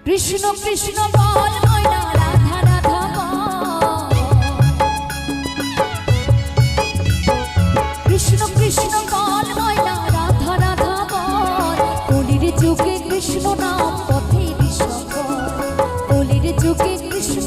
কৃষ্ণ কৃষ্ণ বল ময়না রাধা রাধা বল কৃষ্ণ কৃষ্ণ বল ময়না রাধা রাধা বল কলির যুগে কৃষ্ণ নাম পথের সকল কলির যুগে কৃষ্ণ